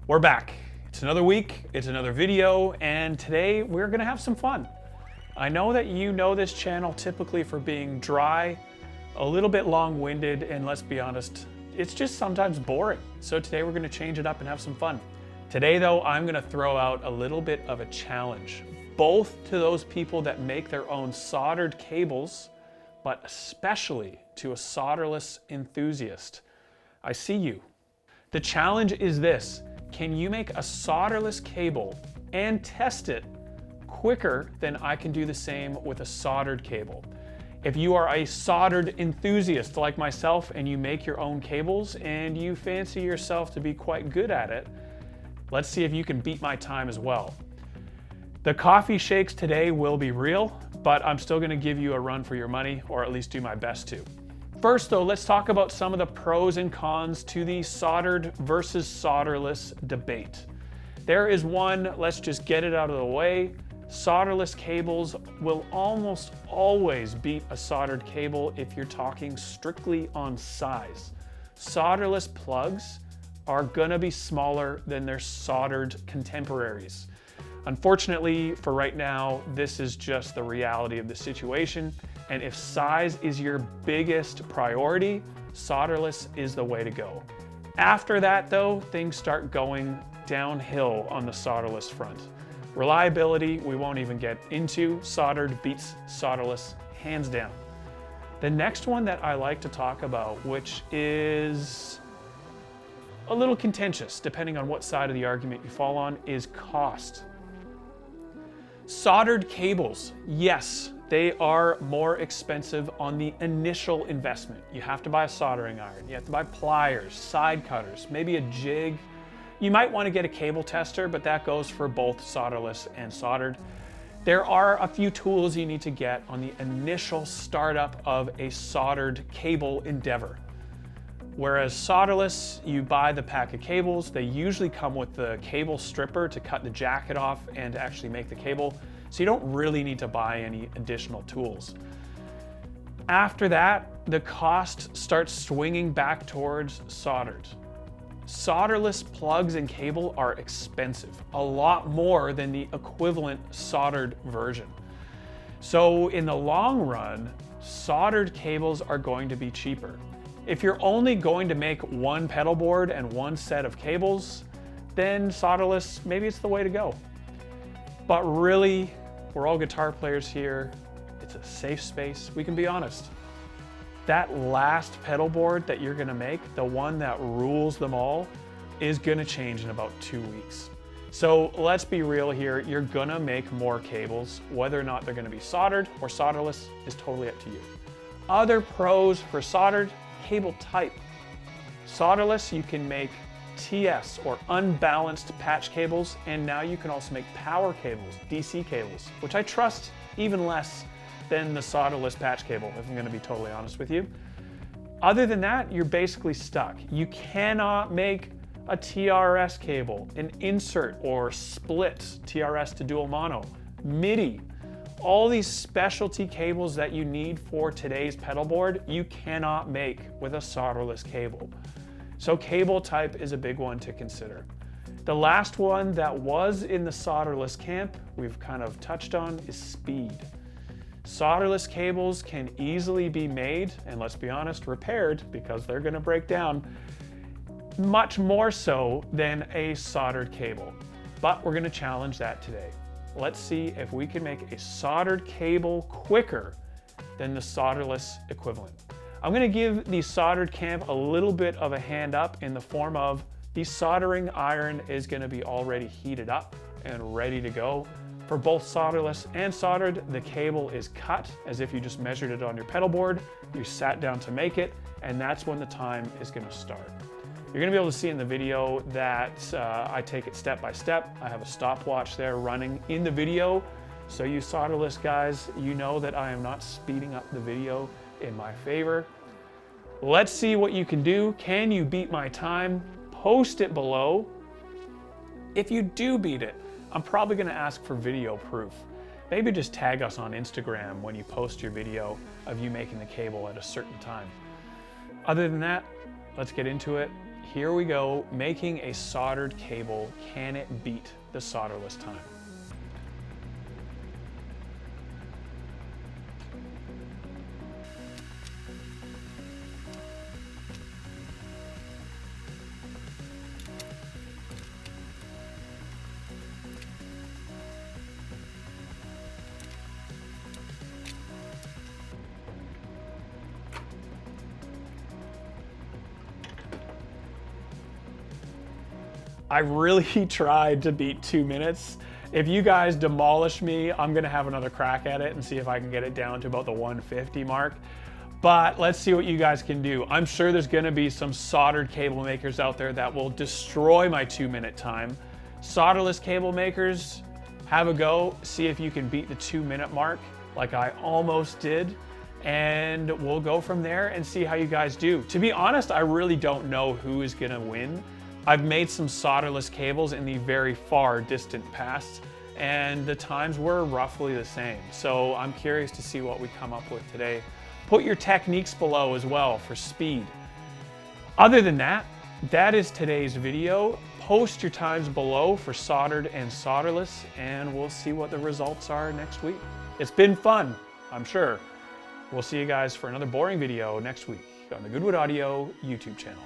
We're back. It's another week, it's another video, and today we're gonna have some fun. I know that you know this channel typically for being dry, a little bit long-winded, and let's be honest, it's just sometimes boring. So today we're gonna change it up and have some fun. Today though, I'm gonna throw out a little bit of a challenge, both to those people that make their own soldered cables, but especially to a solderless enthusiast. I see you. The challenge is this: can you make a solderless cable and test it quicker than I can do the same with a soldered cable? If you are a soldered enthusiast like myself and you make your own cables and you fancy yourself to be quite good at it, let's see if you can beat my time as well. The coffee shakes today will be real, but I'm still gonna give you a run for your money, or at least do my best to. First though, let's talk about some of the pros and cons to the soldered versus solderless debate. There is one, let's just get it out of the way. Solderless cables will almost always beat a soldered cable if you're talking strictly on size. Solderless plugs are gonna be smaller than their soldered contemporaries. Unfortunately, for right now, this is just the reality of the situation. And if size is your biggest priority, solderless is the way to go. After that though, things start going downhill on the solderless front. Reliability, we won't even get into. Soldered beats solderless, hands down. The next one that I like to talk about, which is a little contentious depending on what side of the argument you fall on, is cost. Soldered cables, yes, they are more expensive on the initial investment. You have to buy a soldering iron, you have to buy pliers, side cutters, maybe a jig. You might want to get a cable tester, but that goes for both solderless and soldered. There are a few tools you need to get on the initial startup of a soldered cable endeavor. Whereas solderless, you buy the pack of cables. They usually come with the cable stripper to cut the jacket off and to actually make the cable. So you don't really need to buy any additional tools. After that, the cost starts swinging back towards soldered. Solderless plugs and cable are expensive, a lot more than the equivalent soldered version. So in the long run, soldered cables are going to be cheaper. If you're only going to make one pedal board and one set of cables, then solderless, maybe it's the way to go. But really, we're all guitar players here. It's a safe space. We can be honest. That last pedal board that you're gonna make, the one that rules them all, is gonna change in about 2 weeks. So let's be real here. You're gonna make more cables. Whether or not they're gonna be soldered or solderless is totally up to you. Other pros for soldered: cable type. Solderless, you can make TS or unbalanced patch cables, and now you can also make power cables, DC cables, which I trust even less than the solderless patch cable, if I'm gonna be totally honest with you. Other than that, you're basically stuck. You cannot make a TRS cable, an insert or split, TRS to dual mono, MIDI. All these specialty cables that you need for today's pedal board, you cannot make with a solderless cable. So cable type is a big one to consider. The last one that was in the solderless camp we've kind of touched on is speed. Solderless cables can easily be made, and let's be honest, repaired, because they're gonna break down, much more so than a soldered cable. But we're gonna challenge that today. Let's see if we can make a soldered cable quicker than the solderless equivalent. I'm gonna give the soldered camp a little bit of a hand up in the form of the soldering iron is gonna be already heated up and ready to go. For both solderless and soldered, the cable is cut as if you just measured it on your pedal board. You sat down to make it, and that's when the time is gonna start. You're gonna be able to see in the video that I take it step by step. I have a stopwatch there running in the video. So you solderless guys, you know that I am not speeding up the video in my favor. Let's see what you can do. Can you beat my time? Post it below. If you do beat it, I'm probably gonna ask for video proof. Maybe just tag us on Instagram when you post your video of you making the cable at a certain time. Other than that, let's get into it. here we go, making a soldered cable. Can it beat the solderless time? I really tried to beat 2 minutes. If you guys demolish me, I'm gonna have another crack at it and see if I can get it down to about the 150 mark. But let's see what you guys can do. I'm sure there's gonna be some soldered cable makers out there that will destroy my 2-minute time. Solderless cable makers, have a go, see if you can beat the 2-minute mark like I almost did. And we'll go from there and see how you guys do. To be honest, I really don't know who is gonna win. I've made some solderless cables in the very far distant past, and the times were roughly the same. So I'm curious to see what we come up with today. Put your techniques below as well for speed. Other than that, that is today's video. Post your times below for soldered and solderless, and we'll see what the results are next week. It's been fun, I'm sure. We'll see you guys for another boring video next week on the Goodwood Audio YouTube channel.